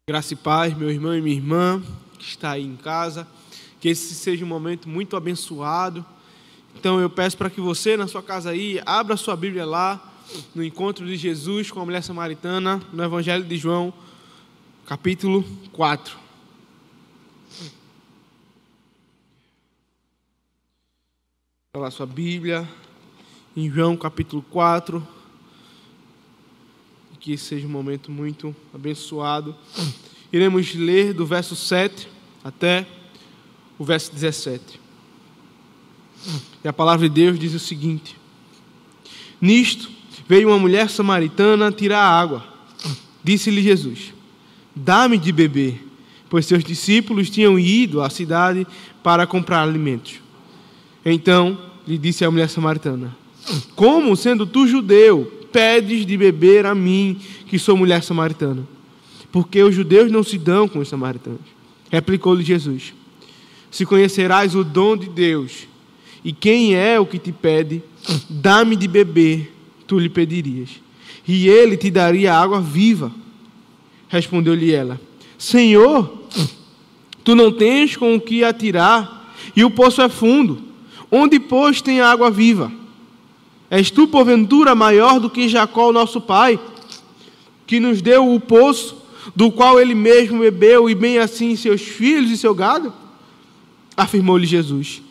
Graça e paz, meu irmão e minha irmã que está aí em casa, que esse seja um momento muito abençoado. Então eu peço para que você, na sua casa aí, abra a sua Bíblia lá, no encontro de Jesus com a mulher samaritana, no Evangelho de João, capítulo 4. Abra lá a sua Bíblia, em João capítulo 4. Que esse seja um momento muito abençoado. Iremos ler do verso 7 até o verso 17. E a palavra de Deus diz o seguinte: Nisto veio uma mulher samaritana tirar água. Disse-lhe Jesus: Dá-me de beber, pois seus discípulos tinham ido à cidade para comprar alimentos. Então lhe disse a mulher samaritana: Como, sendo tu judeu, pedes de beber a mim, que sou mulher samaritana? Porque os judeus não se dão com os samaritanos. Replicou-lhe Jesus: Se conhecerás o dom de Deus, e quem é o que te pede, dá-me de beber, tu lhe pedirias, e ele te daria água viva. Respondeu-lhe ela: Senhor, tu não tens com o que atirar, e o poço é fundo. Onde, pois, tem água viva? És tu, porventura, maior do que Jacó, nosso pai, que nos deu o poço, do qual ele mesmo bebeu, e bem assim seus filhos e seu gado? Afirmou-lhe Jesus: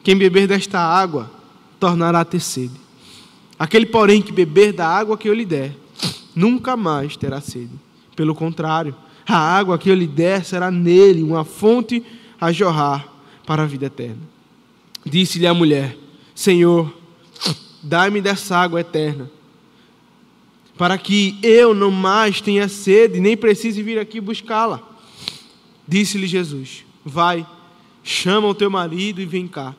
Quem beber desta água, tornará a ter sede. Aquele, porém, que beber da água que eu lhe der, nunca mais terá sede. Pelo contrário, a água que eu lhe der será nele uma fonte a jorrar para a vida eterna. Disse-lhe a mulher: Senhor, dá-me dessa água eterna, para que eu não mais tenha sede, nem precise vir aqui buscá-la. Disse-lhe Jesus: Vai, chama o teu marido e vem cá.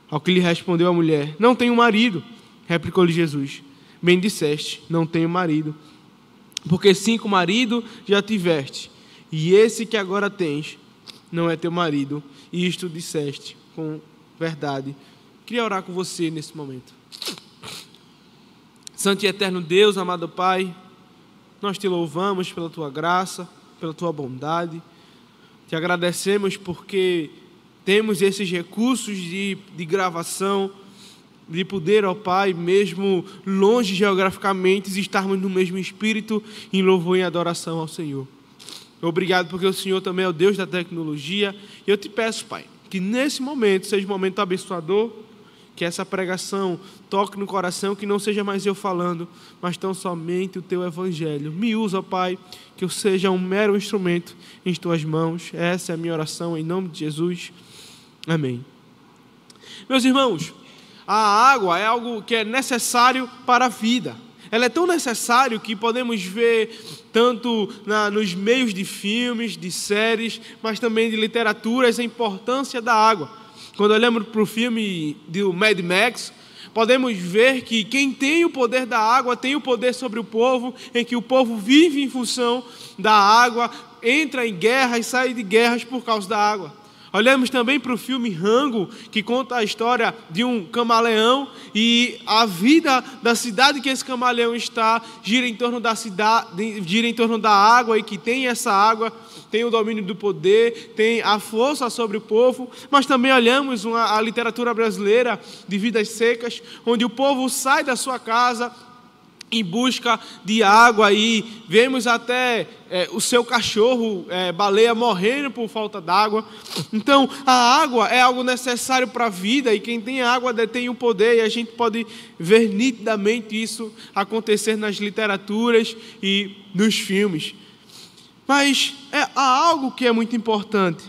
Ao que lhe respondeu a mulher: Não tenho marido. Replicou-lhe Jesus: Bem disseste, não tenho marido, porque 5 maridos já tiveste, e esse que agora tens não é teu marido. E isto disseste com verdade. Queria orar com você nesse momento. Santo e eterno Deus, amado Pai, nós te louvamos pela tua graça, pela tua bondade. Te agradecemos porque temos esses recursos de gravação, de poder, ó Pai, mesmo longe geograficamente, estarmos no mesmo espírito, em louvor e adoração ao Senhor. Obrigado porque o Senhor também é o Deus da tecnologia. E eu te peço, Pai, que nesse momento seja um momento abençoador, que essa pregação toque no coração, que não seja mais eu falando, mas tão somente o teu evangelho. Me usa, Pai, que eu seja um mero instrumento em tuas mãos. Essa é a minha oração em nome de Jesus. Amém. Meus irmãos, a água é algo que é necessário para a vida. Ela é tão necessária que podemos ver tanto nos meios de filmes, de séries, mas também de literaturas, a importância da água. Quando olhamos para o filme do Mad Max, podemos ver que quem tem o poder da água tem o poder sobre o povo, em que o povo vive em função da água, entra em guerra e sai de guerras por causa da água. Olhamos também para o filme Rango, que conta a história de um camaleão e a vida da cidade que esse camaleão está gira em torno da cidade, gira em torno da água, e que tem essa água, tem o domínio do poder, tem a força sobre o povo. Mas também olhamos a literatura brasileira de Vidas Secas, onde o povo sai da sua casa em busca de água, e vemos até o seu cachorro, baleia, morrendo por falta d'água. Então, a água é algo necessário para a vida, e quem tem água detém o poder, e a gente pode ver nitidamente isso acontecer nas literaturas e nos filmes. Mas há algo que é muito importante,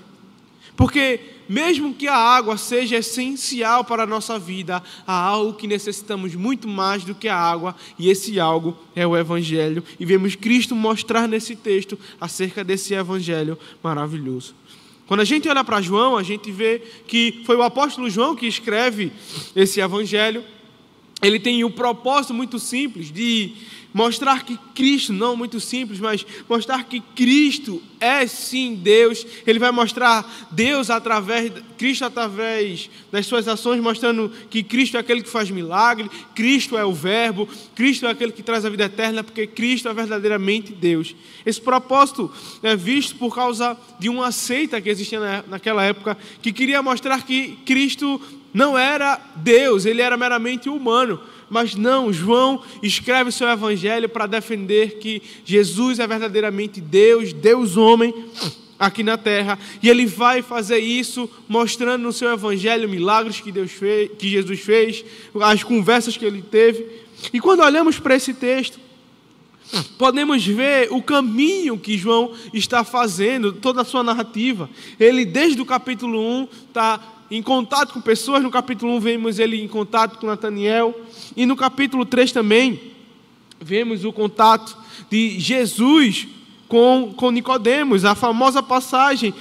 porque mesmo que a água seja essencial para a nossa vida, há algo que necessitamos muito mais do que a água, e esse algo é o Evangelho. E vemos Cristo mostrar nesse texto acerca desse Evangelho maravilhoso. Quando a gente olha para João, a gente vê que foi o apóstolo João que escreve esse Evangelho. Ele tem um propósito muito simples de mostrar que Cristo, não muito simples, mas mostrar que Cristo é sim Deus. Ele vai mostrar Cristo através das suas ações, mostrando que Cristo é aquele que faz milagre, Cristo é o Verbo, Cristo é aquele que traz a vida eterna, porque Cristo é verdadeiramente Deus. Esse propósito é visto por causa de uma seita que existia naquela época, que queria mostrar que Cristo não era Deus, ele era meramente humano. Mas não, João escreve o seu evangelho para defender que Jesus é verdadeiramente Deus, Deus homem aqui na terra. E ele vai fazer isso mostrando no seu evangelho milagres que Jesus fez, as conversas que ele teve. E quando olhamos para esse texto, podemos ver o caminho que João está fazendo, toda a sua narrativa. Ele, desde o capítulo 1, está em contato com pessoas. No capítulo 1 vemos ele em contato com Nataniel, e no capítulo 3 também vemos o contato de Jesus com Nicodemos, a famosa passagem.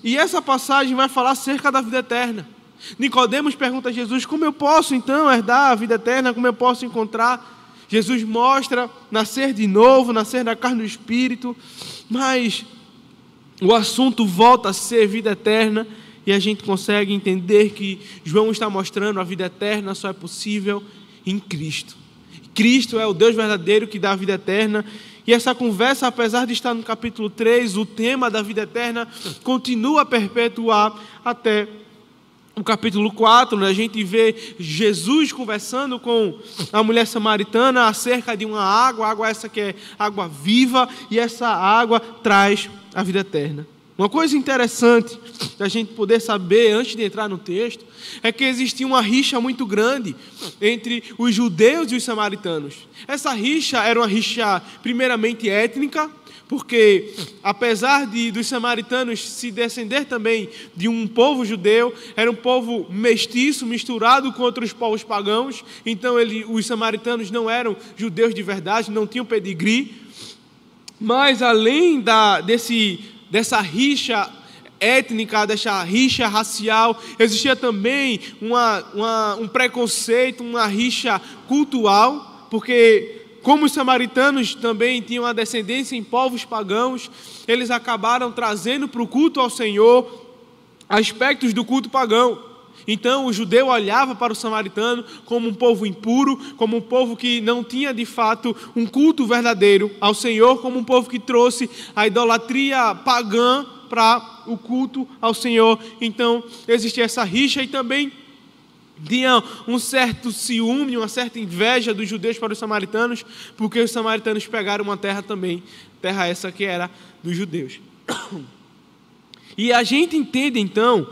E essa passagem vai falar acerca da vida eterna. Nicodemos pergunta a Jesus: como eu posso então herdar a vida eterna? Como eu posso encontrar? Jesus mostra nascer de novo, nascer da carne e do Espírito, mas o assunto volta a ser vida eterna. E a gente consegue entender que João está mostrando a vida eterna só é possível em Cristo. Cristo é o Deus verdadeiro que dá a vida eterna. E essa conversa, apesar de estar no capítulo 3, o tema da vida eterna continua a perpetuar até o capítulo 4. A gente vê Jesus conversando com a mulher samaritana acerca de uma água essa que é água viva, e essa água traz a vida eterna. Uma coisa interessante da gente poder saber, antes de entrar no texto, é que existia uma rixa muito grande entre os judeus e os samaritanos. Essa rixa era uma rixa primeiramente étnica, porque apesar dos samaritanos se descender também de um povo judeu, era um povo mestiço, misturado com outros povos pagãos. Então os samaritanos não eram judeus de verdade, não tinham pedigree. Mas além dessa rixa étnica, dessa rixa racial, existia também um preconceito, uma rixa cultural, porque como os samaritanos também tinham a descendência em povos pagãos, eles acabaram trazendo para o culto ao Senhor aspectos do culto pagão. Então o judeu olhava para o samaritano como um povo impuro, como um povo que não tinha de fato um culto verdadeiro ao Senhor, como um povo que trouxe a idolatria pagã para o culto ao Senhor. Então existia essa rixa, e também tinha um certo ciúme, uma certa inveja dos judeus para os samaritanos, porque os samaritanos pegaram uma terra também, terra essa que era dos judeus. E a gente entende então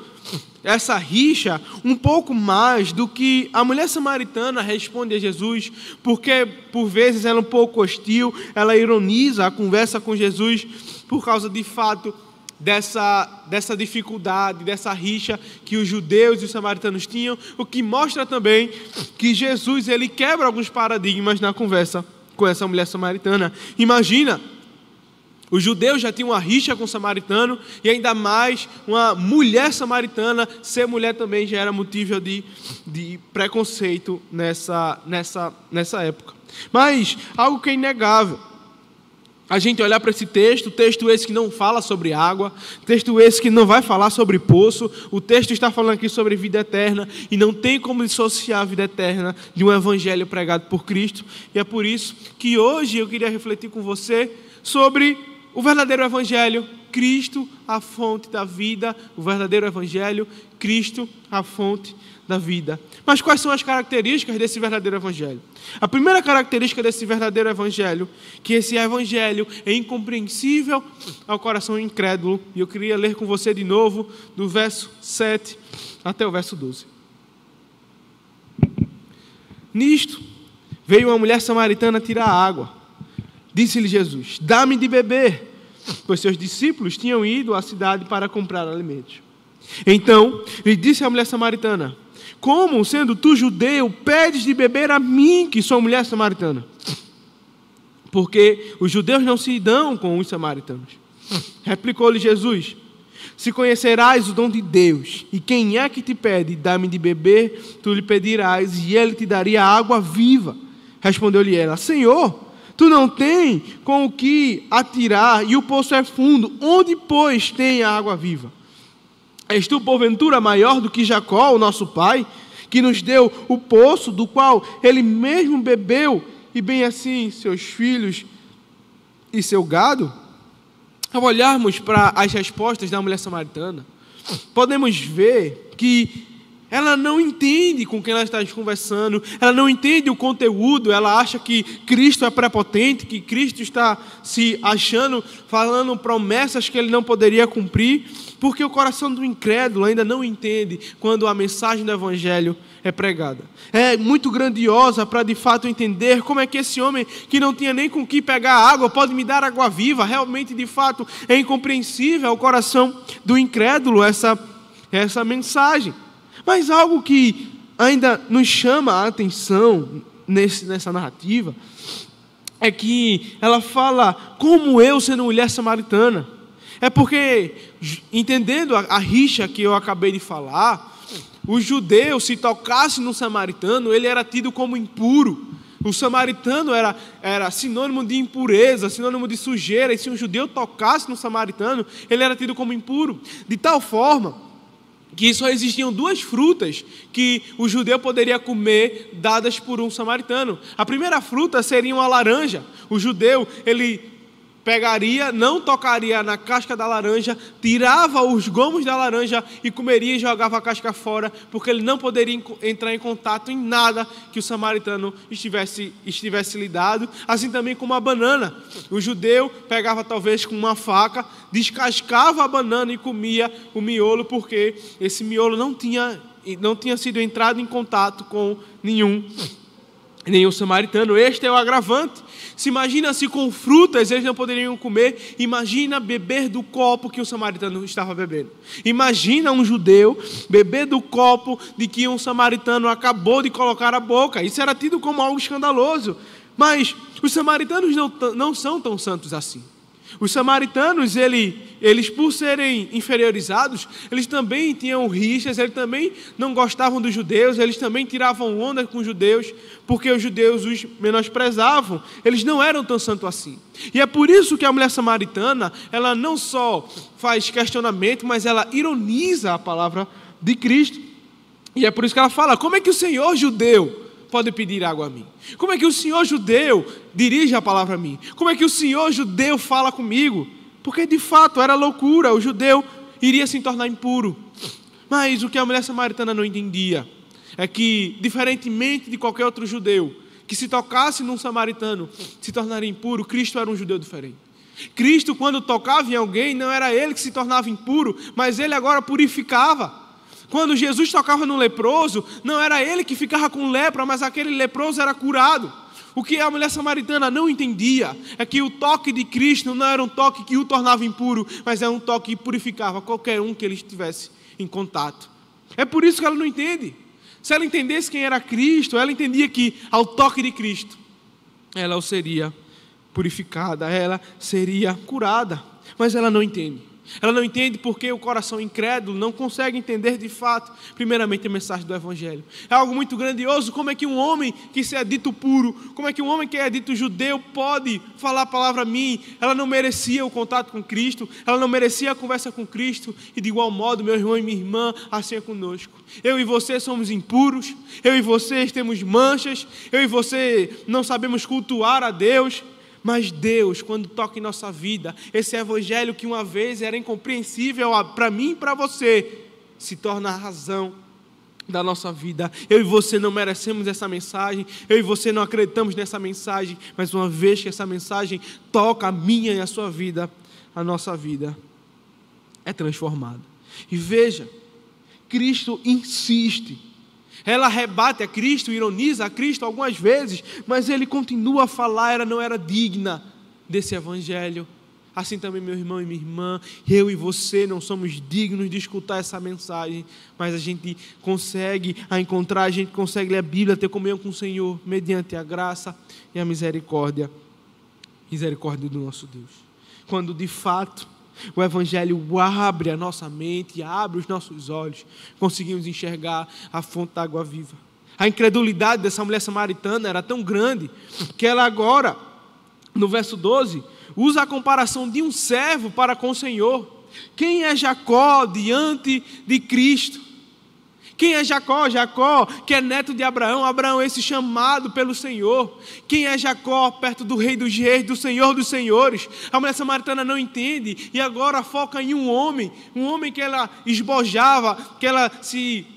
essa rixa um pouco mais do que a mulher samaritana responde a Jesus, porque por vezes ela é um pouco hostil, ela ironiza a conversa com Jesus por causa de fato dessa dificuldade, dessa rixa que os judeus e os samaritanos tinham, o que mostra também que Jesus ele quebra alguns paradigmas na conversa com essa mulher samaritana. Imagina, os judeus já tinham uma rixa com o samaritano, e ainda mais uma mulher samaritana, ser mulher também já era motivo de preconceito nessa época. Mas algo que é inegável, a gente olhar para esse texto esse que não fala sobre água, texto esse que não vai falar sobre poço, o texto está falando aqui sobre vida eterna, e não tem como dissociar a vida eterna de um evangelho pregado por Cristo. E é por isso que hoje eu queria refletir com você sobre o verdadeiro evangelho, Cristo, a fonte da vida. O verdadeiro evangelho, Cristo, a fonte da vida. Mas quais são as características desse verdadeiro evangelho? A primeira característica desse verdadeiro evangelho, que esse evangelho é incompreensível ao coração incrédulo. E eu queria ler com você de novo, do verso 7 até o verso 12. Nisto, veio uma mulher samaritana tirar água. Disse-lhe Jesus: dá-me de beber, pois seus discípulos tinham ido à cidade para comprar alimentos. Então lhe disse a mulher samaritana: como, sendo tu judeu, pedes de beber a mim, que sou mulher samaritana? Porque os judeus não se dão com os samaritanos. Replicou-lhe Jesus: se conhecerás o dom de Deus, e quem é que te pede, dá-me de beber, tu lhe pedirás, e ele te daria água viva. Respondeu-lhe ela: Senhor, Tu não tem com o que atirar, e o poço é fundo. Onde, pois, tem a água viva? És tu, porventura, maior do que Jacó, o nosso pai, que nos deu o poço, do qual ele mesmo bebeu, e bem assim seus filhos e seu gado? Ao olharmos para as respostas da mulher samaritana, podemos ver que ela não entende com quem ela está conversando, ela não entende o conteúdo, ela acha que Cristo é prepotente, que Cristo está se achando, falando promessas que ele não poderia cumprir, porque o coração do incrédulo ainda não entende quando a mensagem do Evangelho é pregada. É muito grandiosa para de fato entender como é que esse homem que não tinha nem com que pegar água pode me dar água viva. Realmente, de fato, é incompreensível ao coração do incrédulo essa mensagem. Mas algo que ainda nos chama a atenção nessa narrativa é que ela fala como eu sendo mulher samaritana. É porque, entendendo a rixa que eu acabei de falar, o judeu, se tocasse no samaritano, ele era tido como impuro. O samaritano era sinônimo de impureza, sinônimo de sujeira, e se um judeu tocasse no samaritano, ele era tido como impuro. De tal forma que só existiam duas frutas que o judeu poderia comer, dadas por um samaritano. A primeira fruta seria uma laranja. O judeu, ele pegaria, não tocaria na casca da laranja, tirava os gomos da laranja e comeria e jogava a casca fora, porque ele não poderia entrar em contato em nada que o samaritano estivesse lidado. Assim também como a banana. O judeu pegava talvez com uma faca, descascava a banana e comia o miolo, porque esse miolo não tinha sido entrado em contato com nenhum samaritano. Este é o agravante. Se imagina se com frutas eles não poderiam comer, imagina beber do copo que o samaritano estava bebendo. Imagina um judeu beber do copo de que um samaritano acabou de colocar a boca. Isso era tido como algo escandaloso. Mas os samaritanos não são tão santos assim. Os samaritanos, eles por serem inferiorizados, eles também tinham rixas, eles também não gostavam dos judeus, eles também tiravam onda com os judeus, porque os judeus os menosprezavam. Eles não eram tão santos assim. E é por isso que a mulher samaritana, ela não só faz questionamento, mas ela ironiza a palavra de Cristo. E é por isso que ela fala: como é que o Senhor judeu pode pedir água a mim? Como é que o Senhor judeu dirige a palavra a mim? Como é que o Senhor judeu fala comigo? Porque de fato era loucura, o judeu iria se tornar impuro. Mas o que a mulher samaritana não entendia é que, diferentemente de qualquer outro judeu que se tocasse num samaritano se tornaria impuro, Cristo era um judeu diferente. Cristo, quando tocava em alguém, não era ele que se tornava impuro, mas ele agora purificava. Quando Jesus tocava no leproso, não era ele que ficava com lepra, mas aquele leproso era curado. O que a mulher samaritana não entendia é que o toque de Cristo não era um toque que o tornava impuro, mas é um toque que purificava qualquer um que ele estivesse em contato. É por isso que ela não entende. Se ela entendesse quem era Cristo, ela entendia que ao toque de Cristo, ela seria purificada, ela seria curada. Mas ela não entende. Ela não entende porque o coração incrédulo não consegue entender de fato, primeiramente, a mensagem do Evangelho. É algo muito grandioso. Como é que um homem que se é dito puro, como é que um homem que é dito judeu pode falar a palavra a mim? Ela não merecia o contato com Cristo, ela não merecia a conversa com Cristo, e de igual modo, meu irmão e minha irmã, assim é conosco. Eu e você somos impuros, eu e você temos manchas, eu e você não sabemos cultuar a Deus. Mas Deus, quando toca em nossa vida, esse evangelho que uma vez era incompreensível para mim e para você, se torna a razão da nossa vida. Eu e você não merecemos essa mensagem, eu e você não acreditamos nessa mensagem, mas uma vez que essa mensagem toca a minha e a sua vida, a nossa vida é transformada. E veja, Cristo insiste. Ela rebate a Cristo, ironiza a Cristo algumas vezes, mas ele continua a falar, ela não era digna desse evangelho. Assim também, meu irmão e minha irmã, eu e você não somos dignos de escutar essa mensagem, mas a gente consegue a encontrar, a gente consegue ler a Bíblia, ter comunhão com o Senhor, mediante a graça e a misericórdia do nosso Deus. Quando de fato o Evangelho abre a nossa mente, abre os nossos olhos, conseguimos enxergar a fonte da água viva. A incredulidade dessa mulher samaritana era tão grande que ela agora no verso 12, usa a comparação de um servo para com o Senhor. Quem é Jacó diante de Cristo? Quem é Jacó? Jacó, que é neto de Abraão. Abraão, esse chamado pelo Senhor. Quem é Jacó perto do Rei dos Reis, do Senhor dos Senhores? A mulher samaritana não entende e agora foca em um homem que ela esbojava, que ela se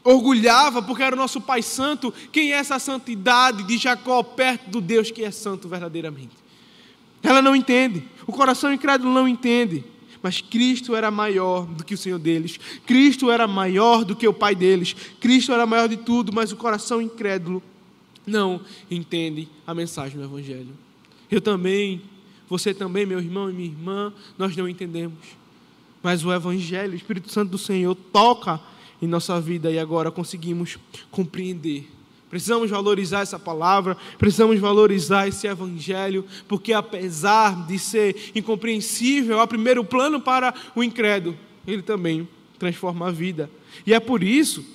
orgulhava porque era o nosso Pai Santo. Quem é essa santidade de Jacó perto do Deus que é santo verdadeiramente? Ela não entende, o coração incrédulo não entende. Mas Cristo era maior do que o Senhor deles. Cristo era maior do que o Pai deles. Cristo era maior de tudo, mas o coração incrédulo não entende a mensagem do Evangelho. Eu também, você também, meu irmão e minha irmã, nós não entendemos. Mas o Evangelho, o Espírito Santo do Senhor toca em nossa vida e agora conseguimos compreender. Precisamos valorizar essa palavra, precisamos valorizar esse Evangelho, porque apesar de ser incompreensível a primeiro plano para o incrédulo, ele também transforma a vida. E é por isso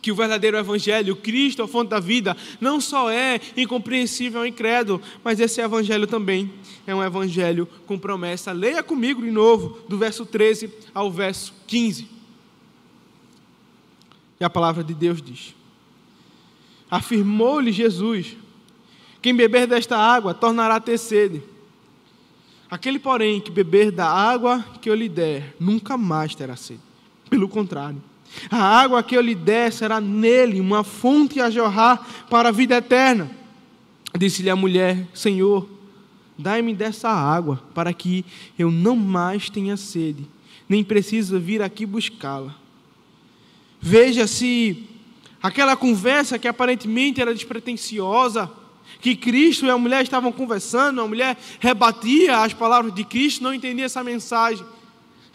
que o verdadeiro Evangelho, Cristo, a fonte da vida, não só é incompreensível ao incrédulo, mas esse Evangelho também é um Evangelho com promessa. Leia comigo de novo, do verso 13 ao verso 15. E a palavra de Deus diz: afirmou-lhe Jesus: quem beber desta água tornará a ter sede. Aquele, porém, que beber da água que eu lhe der, nunca mais terá sede. Pelo contrário, a água que eu lhe der será nele uma fonte a jorrar para a vida eterna. Disse-lhe a mulher: Senhor, dai-me dessa água, para que eu não mais tenha sede, nem preciso vir aqui buscá-la. Veja se aquela conversa que aparentemente era despretensiosa, que Cristo e a mulher estavam conversando, a mulher rebatia as palavras de Cristo, não entendia essa mensagem.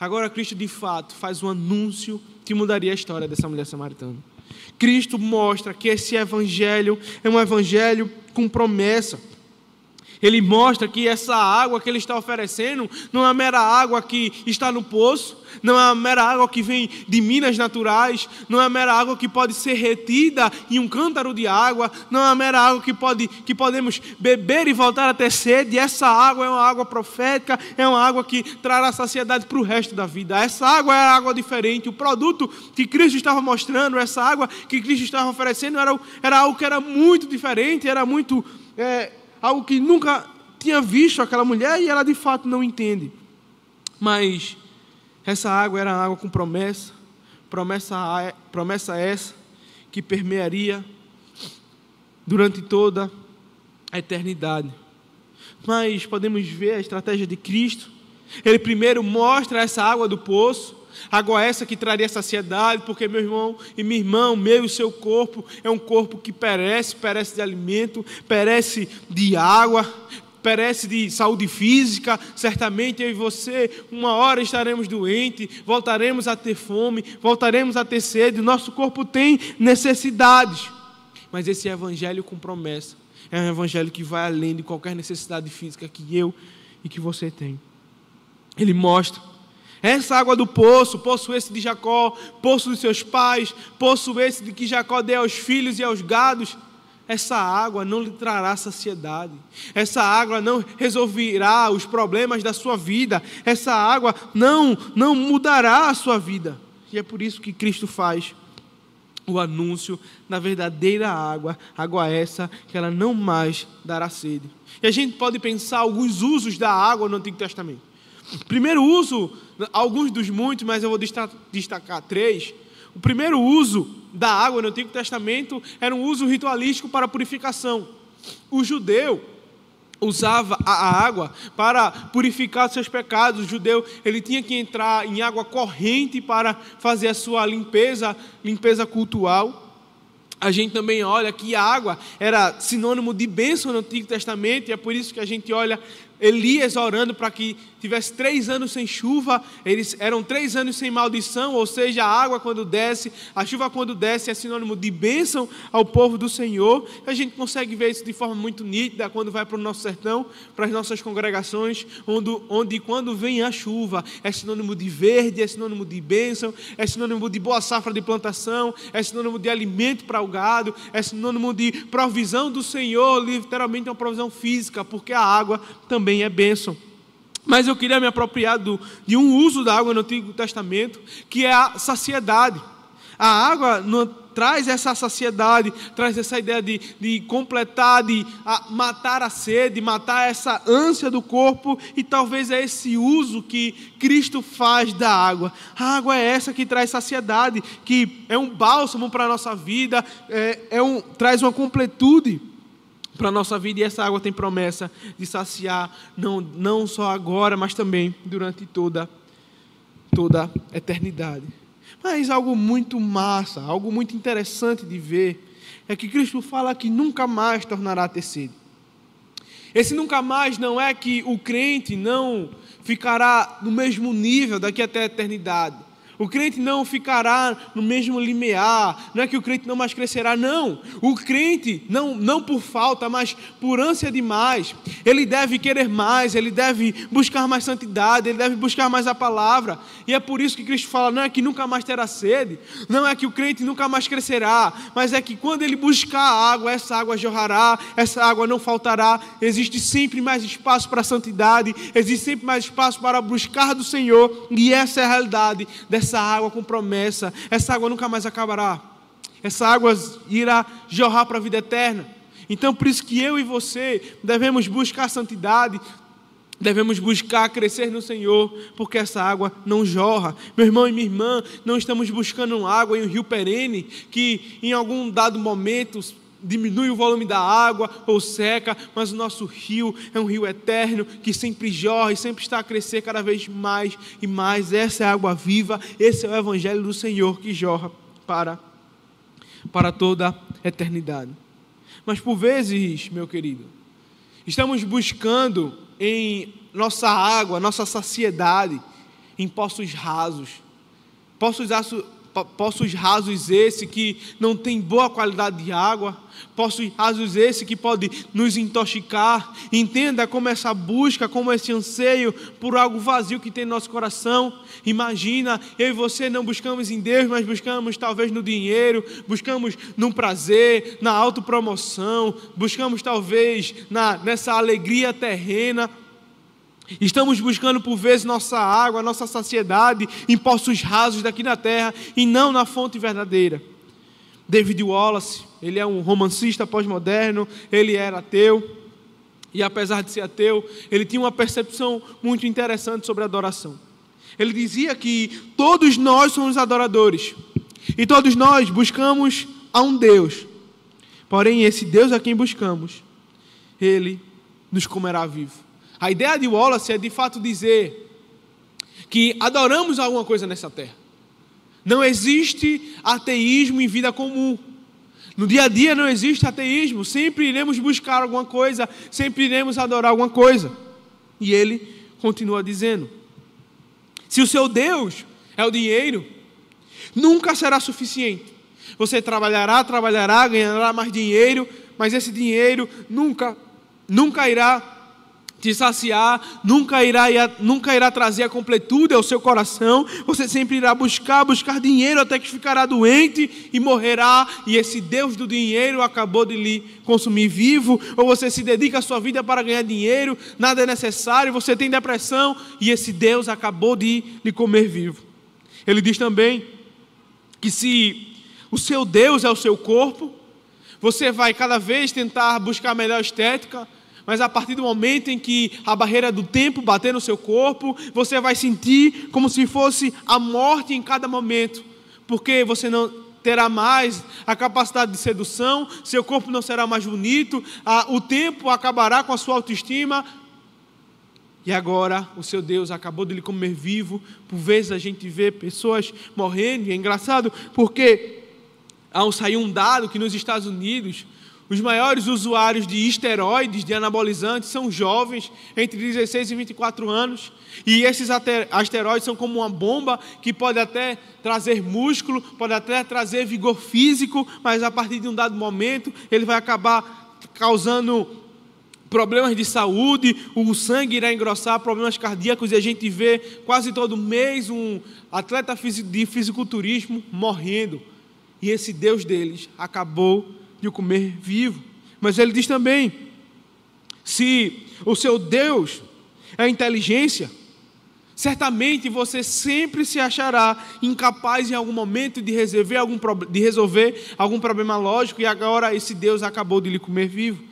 Agora Cristo de fato faz um anúncio que mudaria a história dessa mulher samaritana. Cristo mostra que esse Evangelho é um Evangelho com promessa. Ele mostra que essa água que ele está oferecendo não é a mera água que está no poço, não é a mera água que vem de minas naturais, não é a mera água que pode ser retida em um cântaro de água, não é a mera água que podemos beber e voltar a ter sede. Essa água é uma água profética, é uma água que trará saciedade para o resto da vida. Essa água é água diferente. O produto que Cristo estava mostrando, essa água que Cristo estava oferecendo era algo que era muito diferente, era muito... algo que nunca tinha visto aquela mulher e ela de fato não entende. Mas essa água era água com promessa essa que permearia durante toda a eternidade. Mas podemos ver a estratégia de Cristo. Ele primeiro mostra essa água do poço, água essa que traria saciedade, porque meu irmão e minha irmã, o meu e o seu corpo é um corpo que perece de alimento, perece de água, perece de saúde física. Certamente eu e você, uma hora estaremos doentes, voltaremos a ter fome, voltaremos a ter sede, o nosso corpo tem necessidades. Mas esse Evangelho com promessa é um Evangelho que vai além de qualquer necessidade física que eu e que você tem. Ele mostra essa água do poço, poço esse de Jacó, poço dos seus pais, poço esse de que Jacó deu aos filhos e aos gados. Essa água não lhe trará saciedade. Essa água não resolverá os problemas da sua vida. Essa água não mudará a sua vida. E é por isso que Cristo faz o anúncio da verdadeira água, água essa que ela não mais dará sede. E a gente pode pensar alguns usos da água no Antigo Testamento. Primeiro uso, alguns dos muitos, mas eu vou destacar 3. O primeiro uso da água no Antigo Testamento era um uso ritualístico para purificação. O judeu usava a água para purificar seus pecados. O judeu ele tinha que entrar em água corrente para fazer a sua limpeza cultural. A gente também olha que a água era sinônimo de bênção no Antigo Testamento, e é por isso que a gente olha Elias orando para que tivesse 3 anos sem chuva. Eles eram 3 anos sem maldição, ou seja, a água quando desce, a chuva quando desce é sinônimo de bênção ao povo do Senhor. A gente consegue ver isso de forma muito nítida quando vai para o nosso sertão, para as nossas congregações, onde quando vem a chuva é sinônimo de verde, é sinônimo de bênção, é sinônimo de boa safra de plantação, é sinônimo de alimento para o gado, é sinônimo de provisão do Senhor, literalmente uma provisão física, porque a água também é bênção. Mas eu queria me apropriar de um uso da água no Antigo Testamento, que é a saciedade. A água traz essa saciedade, traz essa ideia de completar, de matar a sede, matar essa ânsia do corpo, e talvez é esse uso que Cristo faz da água. A água é essa que traz saciedade, que é um bálsamo para a nossa vida, traz uma completude para a nossa vida, e essa água tem promessa de saciar, não só agora, mas também durante toda a eternidade. Mas algo muito massa, algo muito interessante de ver, é que Cristo fala que nunca mais tornará a ter sede. Esse nunca mais não é que o crente não ficará no mesmo nível daqui até a eternidade. O crente não ficará no mesmo limiar, não é que o crente não mais crescerá, não. O crente, não por falta, mas por ânsia de mais, ele deve querer mais, ele deve buscar mais santidade, ele deve buscar mais a palavra. E é por isso que Cristo fala, não é que nunca mais terá sede, não é que o crente nunca mais crescerá, mas é que quando ele buscar a água, essa água jorrará, essa água não faltará. Existe sempre mais espaço para a santidade, existe sempre mais espaço para buscar do Senhor, e essa é a realidade dessa água com promessa. Essa água nunca mais acabará, essa água irá jorrar para a vida eterna. Então por isso que eu e você devemos buscar santidade, devemos buscar crescer no Senhor, porque essa água não jorra. Meu irmão e minha irmã, não estamos buscando água em um rio perene, que em algum dado momento diminui o volume da água ou seca, mas o nosso rio é um rio eterno, que sempre jorra e sempre está a crescer cada vez mais e mais. Essa é a água viva, esse é o Evangelho do Senhor que jorra para toda a eternidade. Mas por vezes, meu querido, estamos buscando em nossa água, nossa saciedade, em poços rasos. Poços rasos esse que não tem boa qualidade de água, poços rasos esse que pode nos intoxicar. Entenda como essa busca, como esse anseio por algo vazio que tem no nosso coração. Imagina, eu e você não buscamos em Deus, mas buscamos talvez no dinheiro, buscamos no prazer, na autopromoção, buscamos talvez nessa alegria terrena. Estamos buscando por vezes nossa água, nossa saciedade em poços rasos daqui na terra e não na fonte verdadeira. David Wallace, ele é um romancista pós-moderno, ele era ateu, e apesar de ser ateu, ele tinha uma percepção muito interessante sobre a adoração. Ele dizia que todos nós somos adoradores, e todos nós buscamos a um Deus, porém esse Deus a quem buscamos, ele nos comerá vivo. A ideia de Wallace é de fato dizer que adoramos alguma coisa nessa terra. Não existe ateísmo em vida comum. No dia a dia não existe ateísmo. Sempre iremos buscar alguma coisa, sempre iremos adorar alguma coisa. E ele continua dizendo: se o seu Deus é o dinheiro, nunca será suficiente. Você trabalhará, ganhará mais dinheiro, mas esse dinheiro nunca irá te saciar, nunca irá trazer a completude ao seu coração. Você sempre irá buscar dinheiro até que ficará doente e morrerá, e esse Deus do dinheiro acabou de lhe consumir vivo. Ou você se dedica a sua vida para ganhar dinheiro, nada é necessário, você tem depressão e esse Deus acabou de lhe comer vivo. Ele diz também que se o seu Deus é o seu corpo, você vai cada vez tentar buscar melhor estética, mas a partir do momento em que a barreira do tempo bater no seu corpo, você vai sentir como se fosse a morte em cada momento, porque você não terá mais a capacidade de sedução, seu corpo não será mais bonito, o tempo acabará com a sua autoestima, e agora o seu Deus acabou de lhe comer vivo. Por vezes a gente vê pessoas morrendo, e é engraçado porque ao sair um dado que nos Estados Unidos, Os maiores usuários de esteroides, de anabolizantes, são jovens entre 16 e 24 anos. E esses asteroides são como uma bomba que pode até trazer músculo, pode até trazer vigor físico, mas a partir de um dado momento ele vai acabar causando problemas de saúde, o sangue irá engrossar, problemas cardíacos, e a gente vê quase todo mês um atleta de fisiculturismo morrendo. E esse Deus deles acabou de o comer vivo. Mas ele diz também, se o seu Deus é a inteligência, certamente você sempre se achará incapaz em algum momento de resolver algum problema lógico, e agora esse Deus acabou de lhe comer vivo.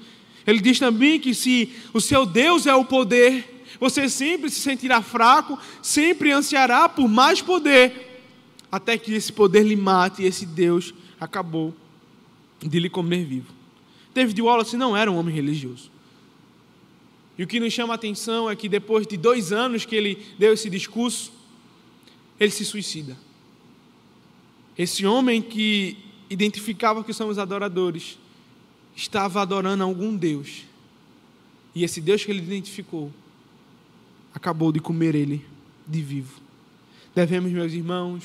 Ele diz também que se o seu Deus é o poder, você sempre se sentirá fraco, sempre ansiará por mais poder, até que esse poder lhe mate, e esse Deus acabou de lhe comer vivo. David Wallace não era um homem religioso. E o que nos chama a atenção é que depois de 2 anos que ele deu esse discurso, ele se suicida. Esse homem que identificava que somos adoradores, estava adorando a algum Deus. E esse Deus que ele identificou, acabou de comer ele de vivo. Devemos, meus irmãos,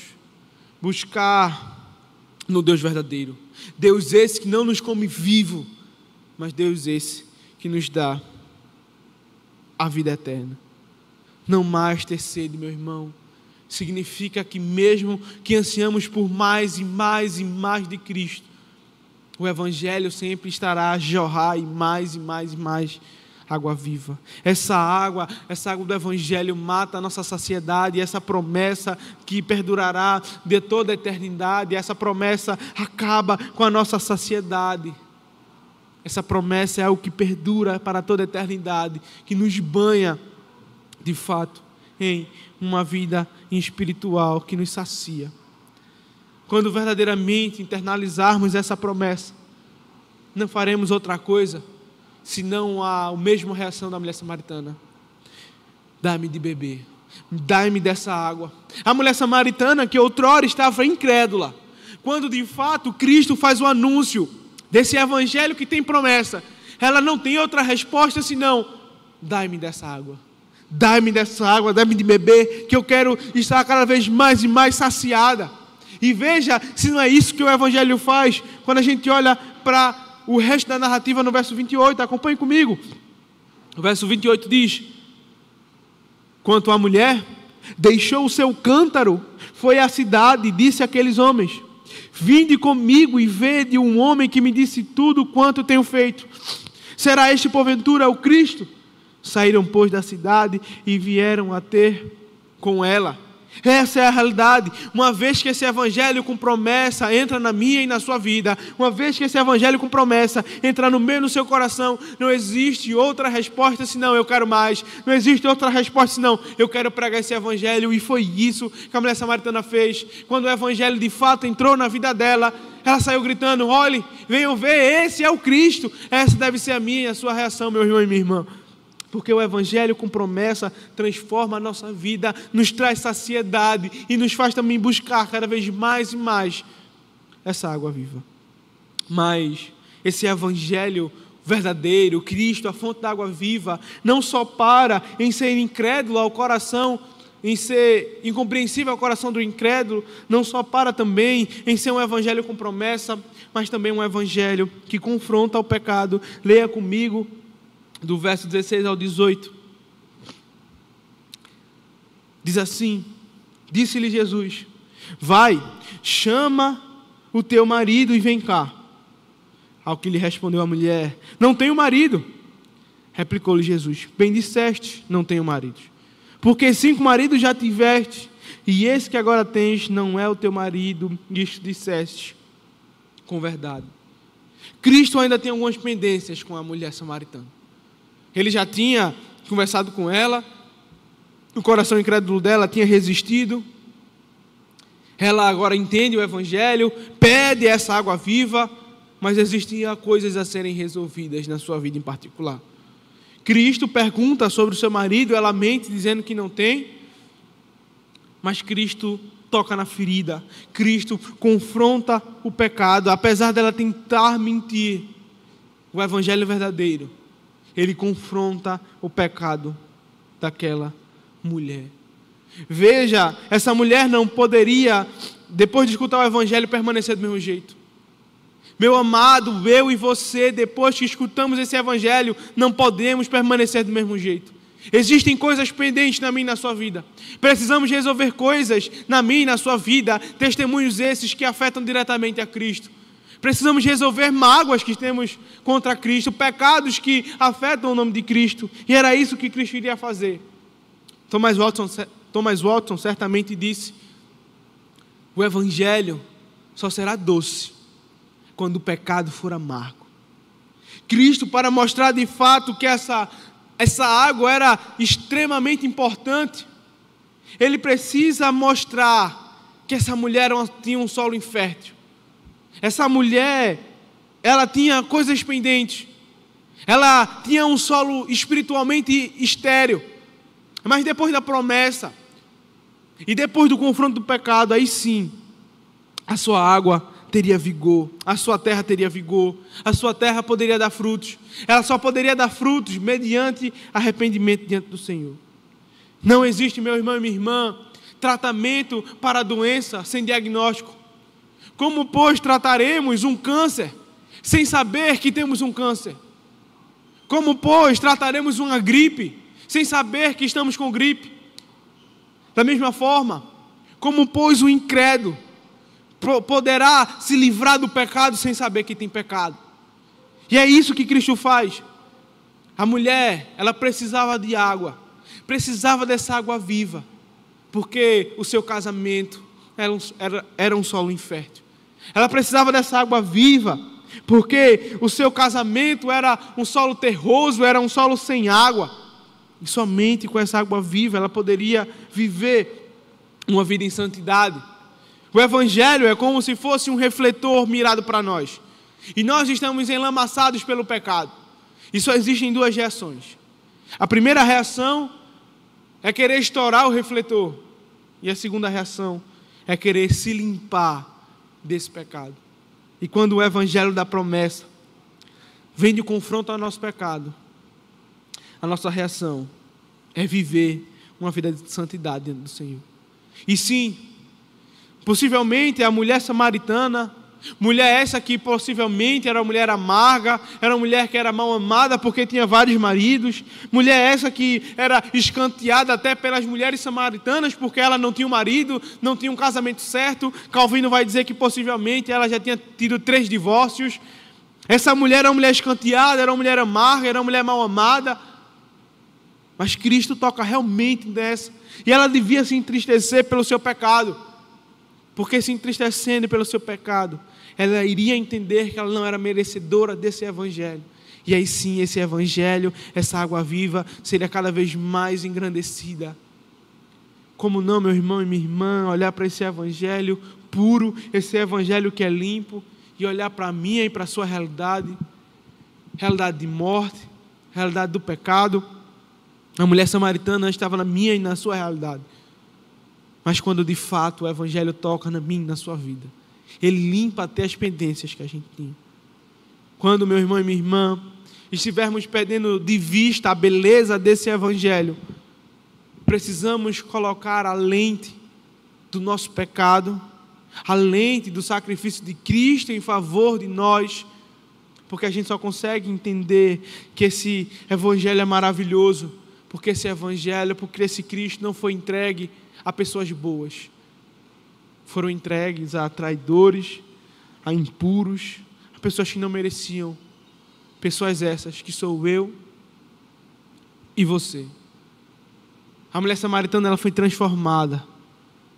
buscar no Deus verdadeiro. Deus esse que não nos come vivo, mas Deus esse que nos dá a vida eterna. Não mais ter sede, meu irmão, significa que mesmo que ansiamos por mais e mais e mais de Cristo, o Evangelho sempre estará a jorrar e mais água viva. Essa água do Evangelho mata a nossa saciedade, e essa promessa que perdurará de toda a eternidade, essa promessa acaba com a nossa saciedade. Essa promessa é algo que perdura para toda a eternidade, que nos banha, de fato, em uma vida espiritual que nos sacia. Quando verdadeiramente internalizarmos essa promessa, não faremos outra coisa senão a mesma reação da mulher samaritana. Dá-me de beber, dá-me dessa água. A mulher samaritana, que outrora estava incrédula, quando de fato Cristo faz o anúncio desse evangelho que tem promessa, ela não tem outra resposta senão: dá-me dessa água, dá-me dessa água, dá-me de beber, que eu quero estar cada vez mais e mais saciada. E veja se não é isso que o evangelho faz, quando a gente olha para o resto da narrativa no verso 28, acompanhe comigo. O verso 28 diz: quanto à mulher, deixou o seu cântaro, foi à cidade e disse àqueles homens: vinde comigo e vede um homem que me disse tudo quanto tenho feito. Será este porventura o Cristo? Saíram, pois, da cidade e vieram a ter com ela. Essa é a realidade. Uma vez que esse evangelho com promessa entra na minha e na sua vida, uma vez que esse evangelho com promessa entra no meu e no seu coração, não existe outra resposta senão eu quero mais. Não existe outra resposta senão eu quero pregar esse evangelho. E foi isso que a mulher samaritana fez. Quando o evangelho de fato entrou na vida dela, ela saiu gritando: olhe, venham ver, esse é o Cristo. Essa deve ser a minha e a sua reação, meu irmão e minha irmã. Porque o evangelho com promessa transforma a nossa vida, nos traz saciedade e nos faz também buscar cada vez mais e mais essa água viva. Mas esse evangelho verdadeiro, Cristo, a fonte da água viva, não só para em ser incrédulo ao coração, em ser incompreensível ao coração do incrédulo, não só para também em ser um evangelho com promessa, mas também um evangelho que confronta o pecado. Leia comigo do verso 16 ao 18, diz assim: disse-lhe Jesus: vai, chama o teu marido e vem cá. Ao que lhe respondeu a mulher: não tenho marido. Replicou-lhe Jesus: bem disseste, não tenho marido, porque 5 maridos já tiveste, e esse que agora tens não é o teu marido. Isto disseste com verdade. Cristo ainda tem algumas pendências com a mulher samaritana. Ele já tinha conversado com ela, o coração incrédulo dela tinha resistido. Ela agora entende o evangelho, pede essa água viva, mas existiam coisas a serem resolvidas na sua vida em particular. Cristo pergunta sobre o seu marido, ela mente dizendo que não tem, mas Cristo toca na ferida, Cristo confronta o pecado. Apesar dela tentar mentir, O evangelho verdadeiro, ele confronta o pecado daquela mulher. Veja, essa mulher não poderia, depois de escutar o evangelho, permanecer do mesmo jeito. Meu amado, eu e você, depois que escutamos esse evangelho, não podemos permanecer do mesmo jeito. Existem coisas pendentes na minha e na sua vida. Precisamos resolver coisas na minha e na sua vida, testemunhos esses que afetam diretamente a Cristo. Precisamos resolver mágoas que temos contra Cristo, pecados que afetam o nome de Cristo. E era isso que Cristo iria fazer. Thomas Watson certamente disse: o evangelho só será doce quando o pecado for amargo. Cristo, para mostrar de fato que essa água era extremamente importante, ele precisa mostrar que essa mulher tinha um solo infértil. Essa mulher, ela tinha coisas pendentes. Ela tinha um solo espiritualmente estéril. Mas depois da promessa e depois do confronto do pecado, aí sim, a sua água teria vigor, a sua terra teria vigor, a sua terra poderia dar frutos. Ela só poderia dar frutos mediante arrependimento diante do Senhor. Não existe, meu irmão e minha irmã, tratamento para a doença sem diagnóstico. Como, pois, trataremos um câncer sem saber que temos um câncer? Como, pois, trataremos uma gripe sem saber que estamos com gripe? Da mesma forma, como, pois, o incrédulo poderá se livrar do pecado sem saber que tem pecado? E é isso que Cristo faz. A mulher, ela precisava de água, precisava dessa água viva, porque o seu casamento era um solo infértil. Ela precisava dessa água viva, porque o seu casamento era um solo terroso, era um solo sem água. E somente com essa água viva ela poderia viver uma vida em santidade. O evangelho é como se fosse um refletor mirado para nós. E nós estamos enlamaçados pelo pecado. E só existem duas reações. A primeira reação é querer estourar o refletor. E a segunda reação é querer se limpar desse pecado. E quando o evangelho da promessa vem de confronto ao nosso pecado, a nossa reação é viver uma vida de santidade diante do Senhor. E sim, possivelmente a mulher samaritana, mulher essa que possivelmente era uma mulher amarga, era uma mulher que era mal amada porque tinha vários maridos, mulher essa que era escanteada até pelas mulheres samaritanas porque ela não tinha um marido, não tinha um casamento certo. Calvino vai dizer que possivelmente ela já tinha tido 3 divórcios. Essa mulher era uma mulher escanteada, era uma mulher amarga, era uma mulher mal amada. Mas Cristo toca realmente nessa, e ela devia se entristecer pelo seu pecado, porque se entristecendo pelo seu pecado, ela iria entender que ela não era merecedora desse evangelho. E aí sim, esse evangelho, essa água viva, seria cada vez mais engrandecida. Como não, meu irmão e minha irmã, olhar para esse evangelho puro, esse evangelho que é limpo, e olhar para a minha e para a sua realidade, realidade de morte, realidade do pecado. A mulher samaritana estava na minha e na sua realidade. Mas quando de fato o evangelho toca na minha e na sua vida, ele limpa até as pendências que a gente tinha. Quando, meu irmão e minha irmã, estivermos perdendo de vista a beleza desse evangelho, precisamos colocar a lente do nosso pecado, a lente do sacrifício de Cristo em favor de nós, porque a gente só consegue entender que esse evangelho é maravilhoso, porque esse evangelho, porque esse Cristo não foi entregue a pessoas boas, foram entregues a traidores, a impuros, a pessoas que não mereciam, pessoas essas que sou eu e você. A mulher samaritana, ela foi transformada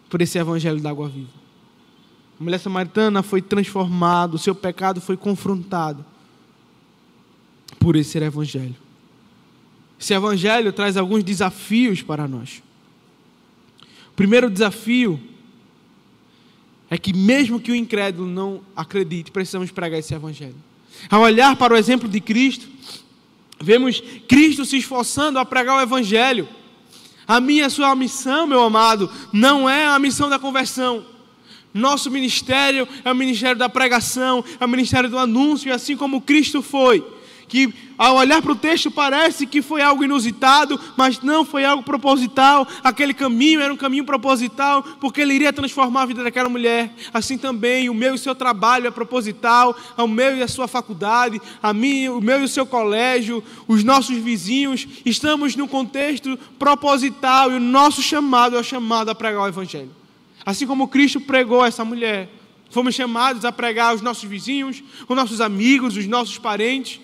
por esse evangelho da água viva. A mulher samaritana foi transformada, o seu pecado foi confrontado por esse evangelho. Esse evangelho traz alguns desafios para nós. O primeiro desafio é que mesmo que o incrédulo não acredite, precisamos pregar esse evangelho. Ao olhar para o exemplo de Cristo, vemos Cristo se esforçando a pregar o evangelho. A minha e a sua missão, meu amado, não é a missão da conversão. Nosso ministério é o ministério da pregação, é o ministério do anúncio, e assim como Cristo foi, que ao olhar para o texto parece que foi algo inusitado, mas não foi algo proposital. Aquele caminho era um caminho proposital, porque ele iria transformar a vida daquela mulher. Assim também o meu e o seu trabalho é proposital, o meu e a sua faculdade, o meu e o seu colégio, os nossos vizinhos. Estamos num contexto proposital e o nosso chamado é o chamado a pregar o Evangelho. Assim como Cristo pregou a essa mulher, fomos chamados a pregar aos nossos vizinhos, os nossos amigos, os nossos parentes.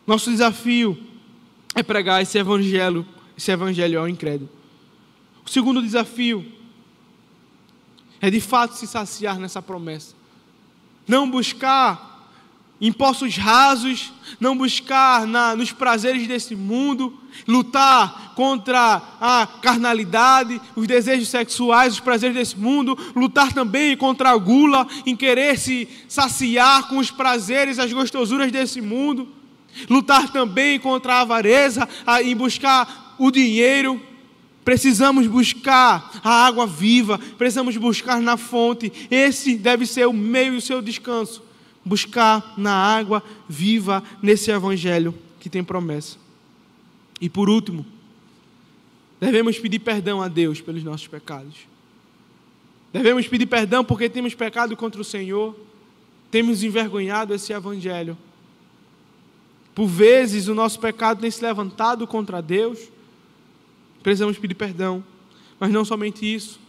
Nosso desafio é pregar esse evangelho ao incrédulo. O segundo desafio é de fato se saciar nessa promessa. Não buscar em poços rasos, não buscar nos prazeres desse mundo, lutar contra a carnalidade, os desejos sexuais, os prazeres desse mundo, lutar também contra a gula, em querer se saciar com os prazeres, as gostosuras desse mundo, lutar também contra a avareza, em buscar o dinheiro. Precisamos buscar a água viva, precisamos buscar na fonte. Esse deve ser o meio do seu descanso. Buscar na água viva, nesse evangelho que tem promessa. E por último, devemos pedir perdão a Deus pelos nossos pecados. Devemos pedir perdão porque temos pecado contra o Senhor, temos envergonhado esse evangelho. Por vezes o nosso pecado tem se levantado contra Deus. Precisamos pedir perdão, mas não somente isso.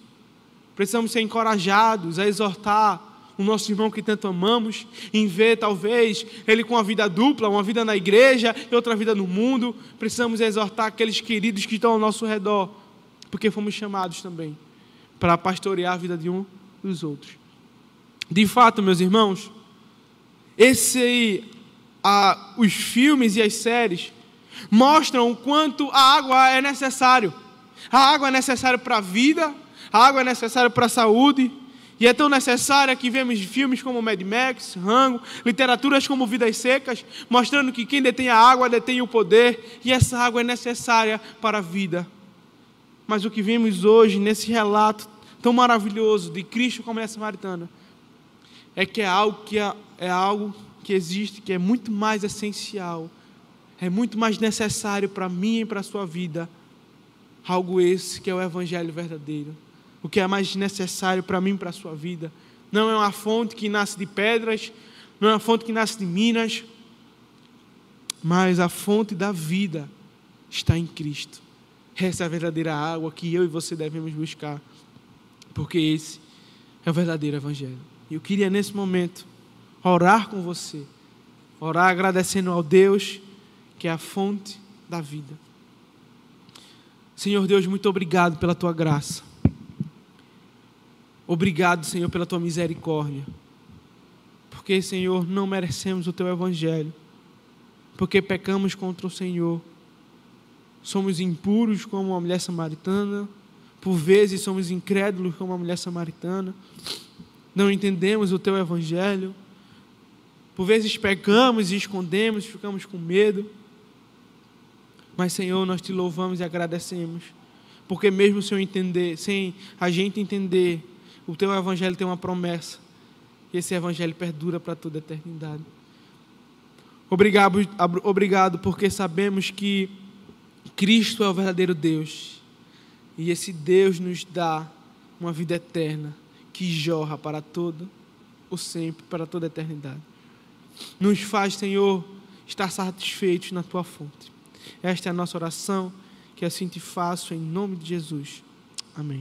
Precisamos ser encorajados a exortar o nosso irmão que tanto amamos, em ver talvez ele com uma vida dupla, uma vida na igreja e outra vida no mundo. Precisamos exortar aqueles queridos que estão ao nosso redor, porque fomos chamados também para pastorear a vida de um dos outros. De fato, meus irmãos, os filmes e as séries mostram o quanto a água é necessário. A água é necessária para a vida, a água é necessária para a saúde. E é tão necessária que vemos filmes como Mad Max, Rango, literaturas como Vidas Secas, mostrando que quem detém a água detém o poder, e essa água é necessária para a vida. Mas o que vemos hoje nesse relato tão maravilhoso de Cristo com a mulher samaritana é que é algo que existe, que é muito mais essencial, é muito mais necessário para mim e para a sua vida. Algo esse que é o Evangelho verdadeiro. O que é mais necessário para mim e para a sua vida. Não é uma fonte que nasce de pedras, não é uma fonte que nasce de minas, mas a fonte da vida está em Cristo. Essa é a verdadeira água que eu e você devemos buscar, porque esse é o verdadeiro Evangelho. E eu queria nesse momento orar com você, orar agradecendo ao Deus que é a fonte da vida. Senhor Deus, muito obrigado pela tua graça. Obrigado, Senhor, pela tua misericórdia. Porque, Senhor, não merecemos o teu evangelho. Porque pecamos contra o Senhor. Somos impuros como uma mulher samaritana. Por vezes somos incrédulos como uma mulher samaritana. Não entendemos o teu evangelho. Por vezes pecamos e escondemos, ficamos com medo. Mas, Senhor, nós te louvamos e agradecemos. Porque mesmo sem a gente entender, o teu evangelho tem uma promessa. E esse evangelho perdura para toda a eternidade. Obrigado porque sabemos que Cristo é o verdadeiro Deus. E esse Deus nos dá uma vida eterna que jorra para todo o sempre, para toda a eternidade. Nos faz, Senhor, estar satisfeitos na tua fonte. Esta é a nossa oração, que assim te faço em nome de Jesus. Amém.